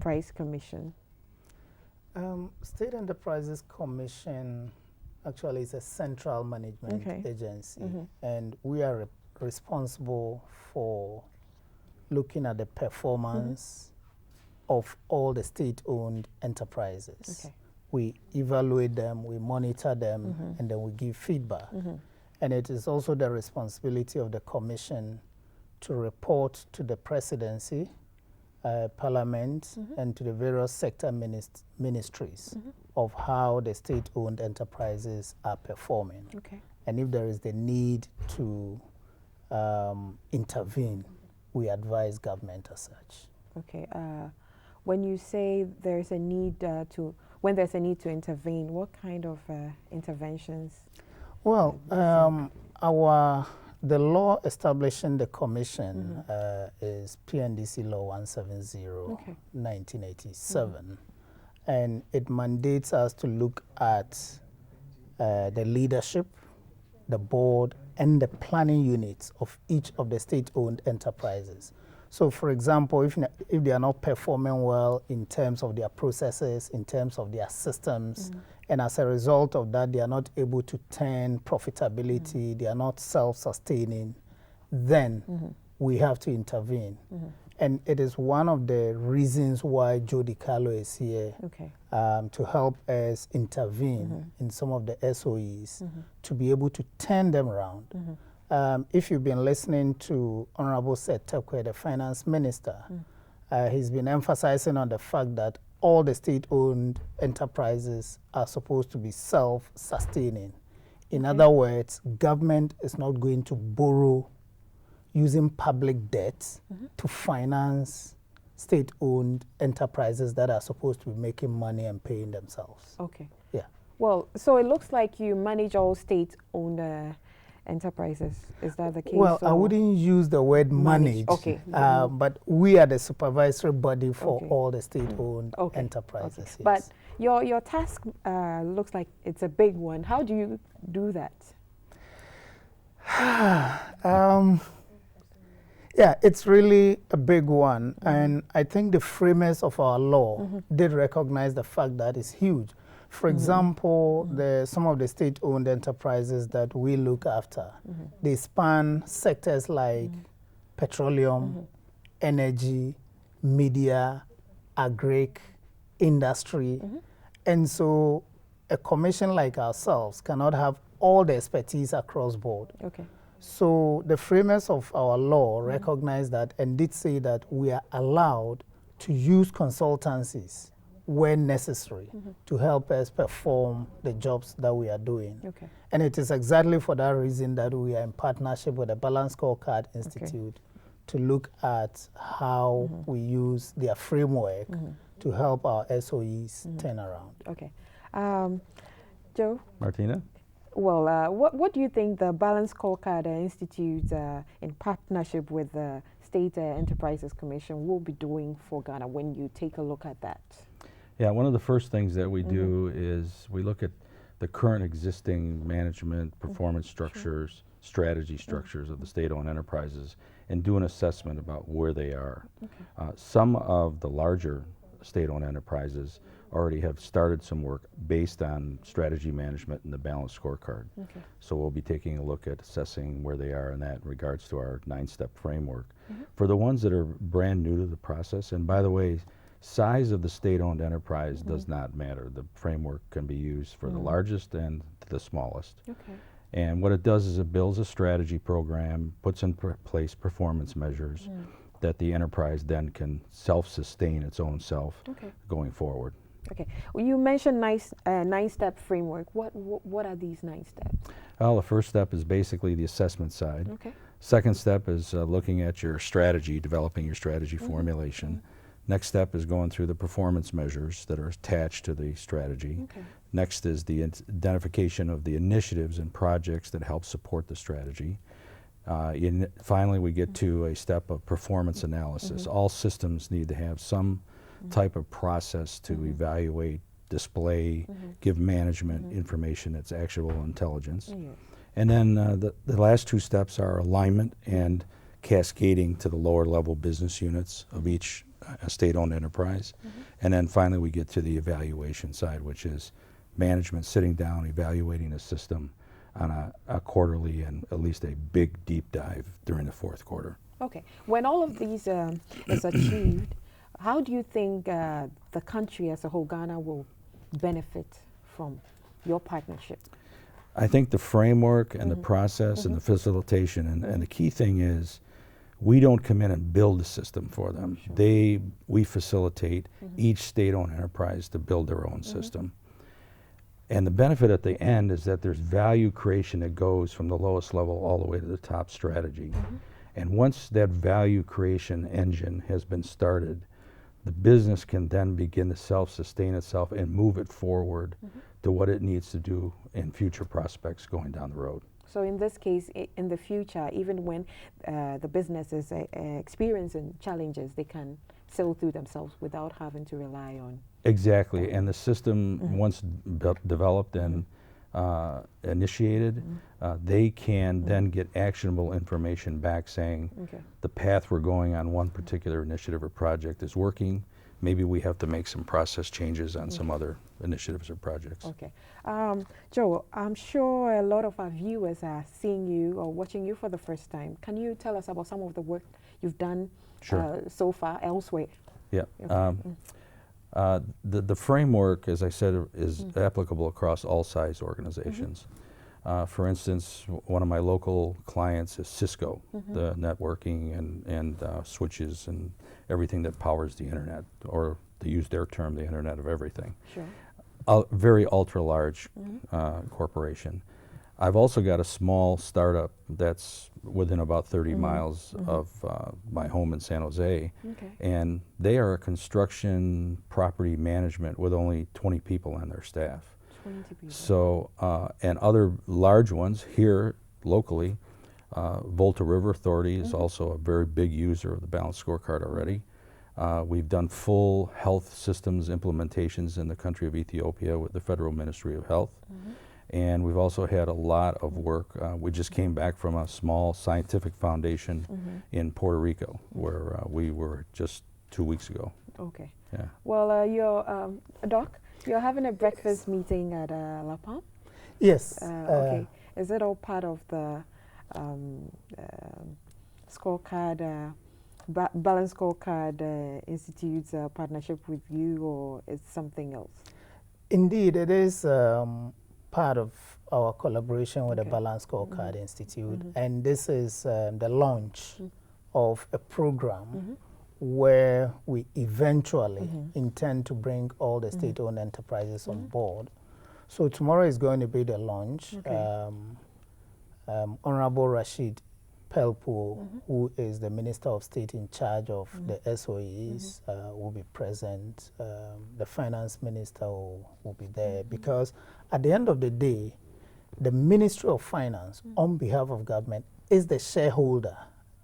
Price Commission? State Enterprises Commission actually is a central management agency, and we are responsible for looking at the performance of all the state-owned enterprises. Okay. We evaluate them, we monitor them, and then we give feedback. And it is also the responsibility of the Commission to report to the Presidency, Parliament, and to the various sector ministries of how the state-owned enterprises are performing. Okay. And if there is the need to intervene, we advise government as such. Okay. When you say there's a need when there's a need to intervene, what kind of interventions? Well, the law establishing the commission is PNDC Law 170, 1987, and it mandates us to look at the leadership, the board, and the planning units of each of the state-owned enterprises. So, for example, if they are not performing well in terms of their processes, in terms of their systems, and as a result of that, they are not able to turn profitability, they are not self-sustaining, then we have to intervene. And it is one of the reasons why Joe DeCarlo is here to help us intervene in some of the SOEs to be able to turn them around. If you've been listening to Honorable Seth Terquair, the Finance Minister, he's been emphasizing on the fact that all the state-owned enterprises are supposed to be self-sustaining. In other words, government is not going to borrow using public debt to finance state-owned enterprises that are supposed to be making money and paying themselves. Okay. Yeah. Well, so it looks like you manage all state-owned enterprises. Is that the case? Well, I wouldn't use the word manage. Okay. But we are the supervisory body for all the state-owned enterprises. Okay. Yes. But your task looks like it's a big one. How do you do that? Yeah, it's really a big one. And I think the framers of our law did recognize the fact that it's huge. For example, some of the state-owned enterprises that we look after, they span sectors like petroleum, energy, media, agric, industry. And so a commission like ourselves cannot have all the expertise across board. Okay. So the framers of our law recognize that and did say that we are allowed to use consultancies when necessary to help us perform the jobs that we are doing. Okay. And it is exactly for that reason that we are in partnership with the Balanced Scorecard Institute to look at how we use their framework to help our SOEs turn around. Okay. Joe? Martina? Well, what do you think the Balanced Scorecard Institute, in partnership with the State Enterprises Commission, will be doing for Ghana when you take a look at that? Yeah, one of the first things that we do is we look at the current existing management, performance structures, strategy structures of the state-owned enterprises and do an assessment about where they are. Okay. Some of the larger state-owned enterprises already have started some work based on strategy management and the balanced scorecard. Okay. So we'll be taking a look at assessing where they are in that in regards to our 9-step framework. For the ones that are brand new to the process, and by the way, size of the state-owned enterprise does not matter. The framework can be used for the largest and the smallest. Okay. And what it does is it builds a strategy program, puts in place performance measures that the enterprise then can self-sustain its own self going forward. Okay. Well, you mentioned 9-step framework. What are these 9 steps? Well, the first step is basically the assessment side. Okay. Second step is looking at your strategy, developing your strategy formulation. Next step is going through the performance measures that are attached to the strategy. Okay. Next is the identification of the initiatives and projects that help support the strategy. Finally, we get to a step of performance analysis. All systems need to have some type of process to evaluate, display, give management information that's actionable intelligence. And then the last 2 steps are alignment and cascading to the lower level business units of each a state-owned enterprise. And then finally we get to the evaluation side, which is management sitting down, evaluating a system on a quarterly and at least a big deep dive during the fourth quarter. Okay. When all of these is achieved, how do you think the country as a whole, Ghana, will benefit from your partnership? I think the framework and the process and the facilitation, and the key thing is we don't come in and build a system for them. Sure. We facilitate each state-owned enterprise to build their own system. And the benefit at the end is that there's value creation that goes from the lowest level all the way to the top strategy. And once that value creation engine has been started, the business can then begin to self-sustain itself and move it forward to what it needs to do in future prospects going down the road. So in this case, in the future, even when the business is experiencing challenges, they can sail through themselves without having to rely on. Exactly, and the system, once developed and initiated, they can then get actionable information back saying the path we're going on one particular initiative or project is working. Maybe we have to make some process changes on some other initiatives or projects. Okay. Joe, I'm sure a lot of our viewers are seeing you or watching you for the first time. Can you tell us about some of the work you've done so far elsewhere? Yeah. The framework, as I said, is applicable across all size organizations. For instance, one of my local clients is Cisco, the networking and switches and everything that powers the internet, or to use their term, the Internet of Everything. Sure. A very ultra-large corporation. I've also got a small startup that's within about 30 miles of my home in San Jose, and they are a construction property management with only 20 people on their staff. 20 people. So, and other large ones here locally, Volta River Authority is also a very big user of the Balanced Scorecard already. We've done full health systems implementations in the country of Ethiopia with the Federal Ministry of Health. And we've also had a lot of work. We just came back from a small scientific foundation in Puerto Rico, where we were just 2 weeks ago. Okay. Yeah. Well, you're, Doc, you're having a breakfast meeting at La Palm? Yes. Okay. Is it all part of the scorecard, Balanced Scorecard Institute's partnership with you, or is something else? Indeed, it is part of our collaboration with the Balanced Scorecard Institute, and this is the launch of a program where we eventually intend to bring all the state-owned enterprises on board. So tomorrow is going to be the launch. Honorable Rashid Pelpo, who is the Minister of State in charge of the SOEs, will be present. The Finance Minister will be there, because at the end of the day, the Ministry of Finance, on behalf of government, is the shareholder,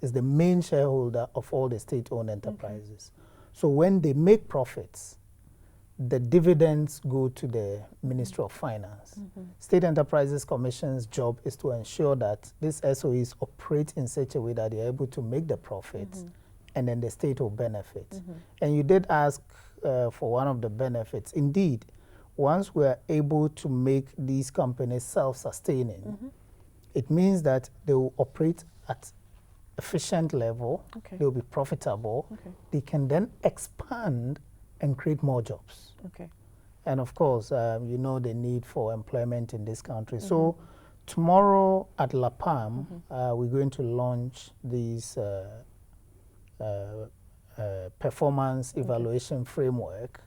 is the main shareholder of all the state-owned enterprises. So when they make profits, the dividends go to the Ministry of Finance. State Enterprises Commission's job is to ensure that these SOEs operate in such a way that they're able to make the profits, and then the state will benefit. And you did ask for one of the benefits. Indeed, once we're able to make these companies self-sustaining, it means that they will operate at efficient level, they will be profitable, they can then expand and create more jobs. And of course, you know the need for employment in this country. So tomorrow at La Palm, we're going to launch these performance evaluation framework,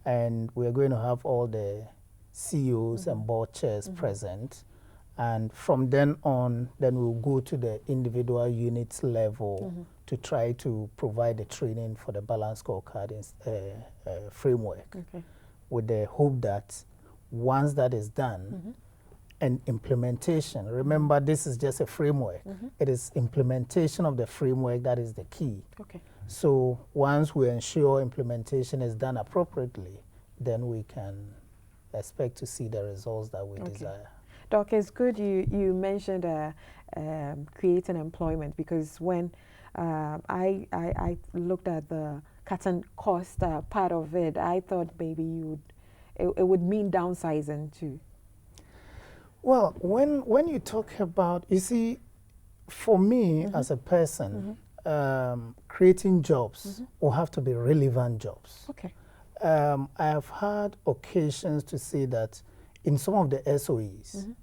and we're going to have all the CEOs and board chairs present. And from then on, then we'll go to the individual units level to try to provide the training for the Balanced Scorecard framework, with the hope that once that is done, and implementation, remember this is just a framework, it is implementation of the framework that is the key. So once we ensure implementation is done appropriately, then we can expect to see the results that we desire. Doc, it's good you mentioned creating employment, because when I looked at the cut and cost part of it, I thought maybe it would mean downsizing too. Well, when you talk about, you see, for me as a person, creating jobs will have to be relevant jobs. Okay. I have had occasions to say that in some of the SOEs,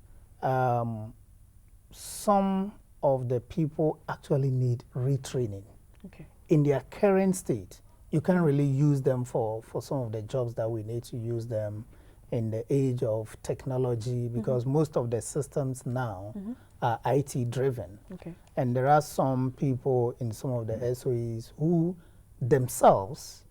some of the people actually need retraining. Okay. In their current state, you can't really use them for some of the jobs that we need to use them in the age of technology, because most of the systems now are IT driven. Okay. And there are some people in some of the SOEs who themselves,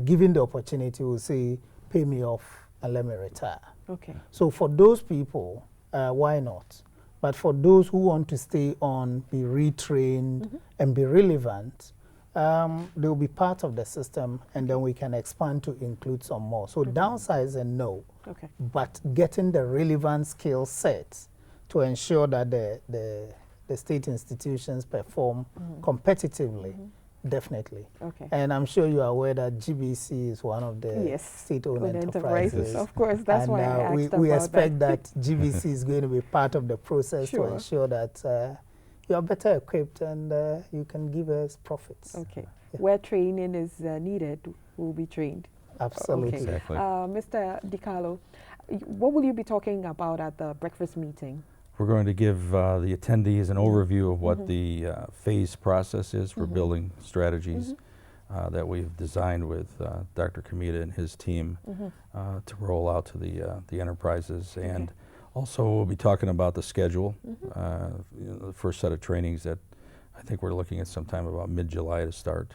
given the opportunity, will say, pay me off and let me retire. Okay. So for those people, why not? But for those who want to stay on, be retrained, and be relevant, they'll be part of the system, and then we can expand to include some more. So downsizing, no. Okay. But getting the relevant skill sets to ensure that the state institutions perform competitively, definitely. Okay. And I'm sure you are aware that GBC is one of the state-owned enterprises. Of course, that's and why I asked we about expect that GBC is going to be part of the process to ensure that you are better equipped and you can give us profits. Okay. Yeah. Where training is needed, we'll be trained. Absolutely. Okay. Exactly. Mr. DeCarlo, what will you be talking about at the breakfast meeting? We're going to give the attendees an overview of what the phase process is for building strategies that we've designed with Dr. Camynta and his team to roll out to the enterprises. And also we'll be talking about the schedule, the first set of trainings that I think we're looking at sometime about mid-July to start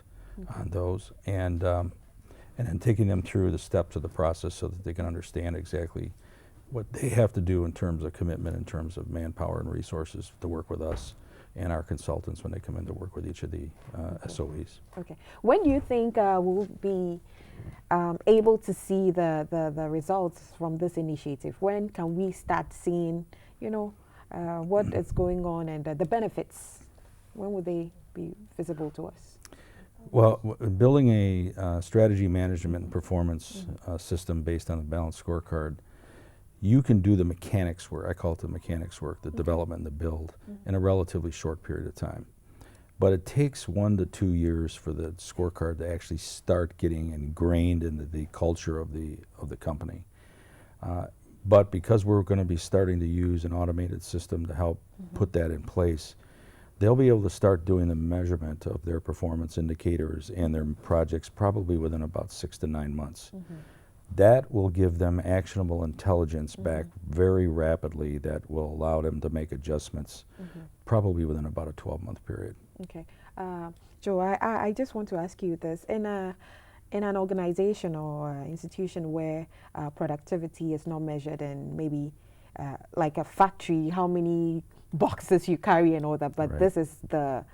on those. And then taking them through the steps of the process so that they can understand exactly what they have to do in terms of commitment, in terms of manpower and resources to work with us and our consultants when they come in to work with each of the SOEs. Okay. When do you think we'll be able to see the results from this initiative? When can we start seeing, you know, what is going on and the benefits? When will they be visible to us? Well, building a strategy management and performance system based on the balanced scorecard, you can do the mechanics work, I call it the mechanics work, the development and the build, in a relatively short period of time. But it takes 1 to 2 years for the scorecard to actually start getting ingrained into the culture of the company. But because we're going to be starting to use an automated system to help put that in place, they'll be able to start doing the measurement of their performance indicators and their projects probably within about 6 to 9 months. That will give them actionable intelligence back very rapidly that will allow them to make adjustments probably within about a 12-month period. Okay. Joe, I just want to ask you this. In an organization or institution where productivity is not measured in maybe like a factory, how many boxes you carry and all that, but this is the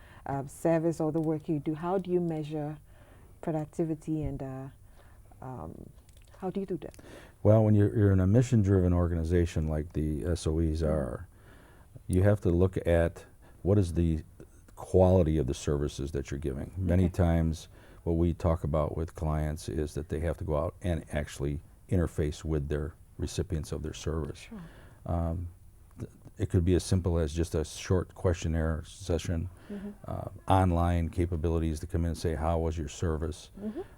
service or the work you do, how do you measure productivity and how do you do that? Well, when you're in a mission-driven organization like the SOEs are, you have to look at what is the quality of the services that you're giving. Many times what we talk about with clients is that they have to go out and actually interface with their recipients of their service. Sure. It could be as simple as just a short questionnaire session, online capabilities to come in and say, how was your service?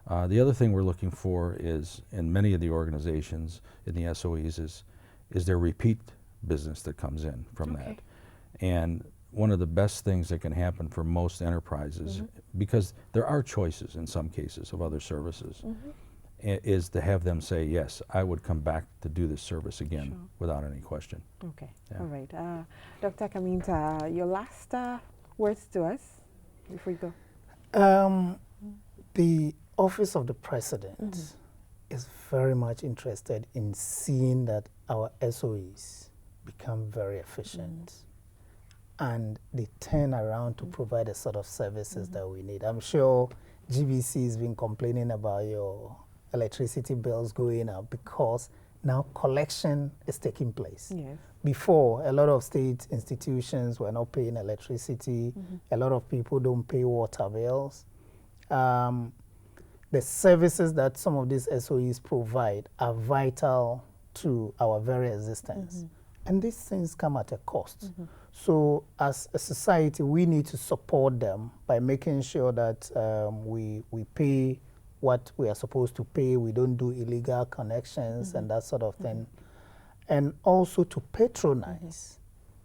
The other thing we're looking for is, in many of the organizations in the SOEs, is there repeat business that comes in from that. And one of the best things that can happen for most enterprises, because there are choices in some cases of other services, is to have them say, yes, I would come back to do this service again without any question. Okay, all right. Dr. Camynta, your last words to us before we go. The Office of the President is very much interested in seeing that our SOEs become very efficient and they turn around to provide the sort of services that we need. I'm sure GBC has been complaining about your electricity bills going up because now collection is taking place. Yes. Before, a lot of state institutions were not paying electricity. A lot of people don't pay water bills. the services that some of these SOEs provide are vital to our very existence. And these things come at a cost. So as a society, we need to support them by making sure that we pay what we are supposed to pay. We don't do illegal connections and that sort of thing. And also to patronize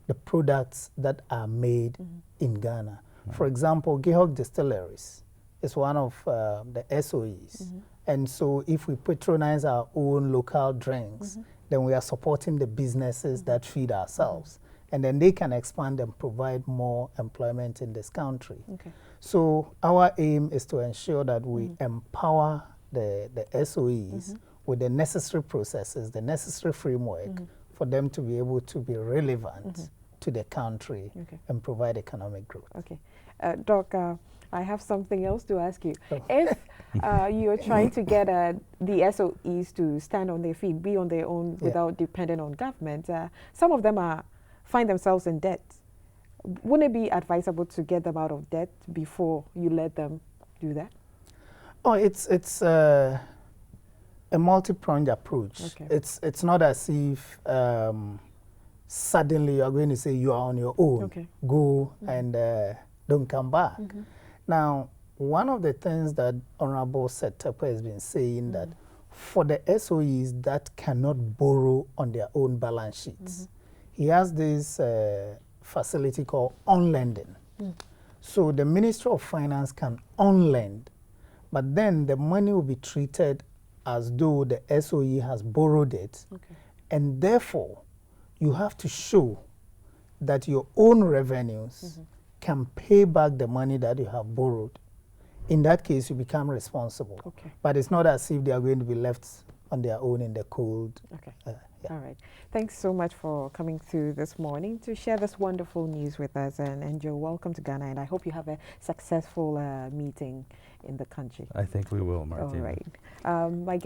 the products that are made in Ghana. For example, Gihog Distilleries is one of the SOEs. And so if we patronize our own local drinks, then we are supporting the businesses that feed ourselves. And then they can expand and provide more employment in this country. So our aim is to ensure that we empower the SOEs with the necessary processes, the necessary framework for them to be able to be relevant to the country and provide economic growth. Doc, I have something else to ask you. If you're trying to get the SOEs to stand on their feet, be on their own without depending on government, some of them find themselves in debt. Wouldn't it be advisable to get them out of debt before you let them do that? Oh, it's a multi-pronged approach. It's not as if suddenly you are going to say you are on your own, go and don't come back. Now, one of the things that Honorable Setapo has been saying that for the SOEs that cannot borrow on their own balance sheets, he has this facility called on-lending. So the Ministry of Finance can on-lend, but then the money will be treated as though the SOE has borrowed it. And therefore, you have to show that your own revenues can pay back the money that you have borrowed. In that case, you become responsible. But it's not as if they are going to be left on their own in the cold. All right. Thanks so much for coming through this morning to share this wonderful news with us. And you're welcome to Ghana. And I hope you have a successful meeting in the country. I think we will, Martina. All right. My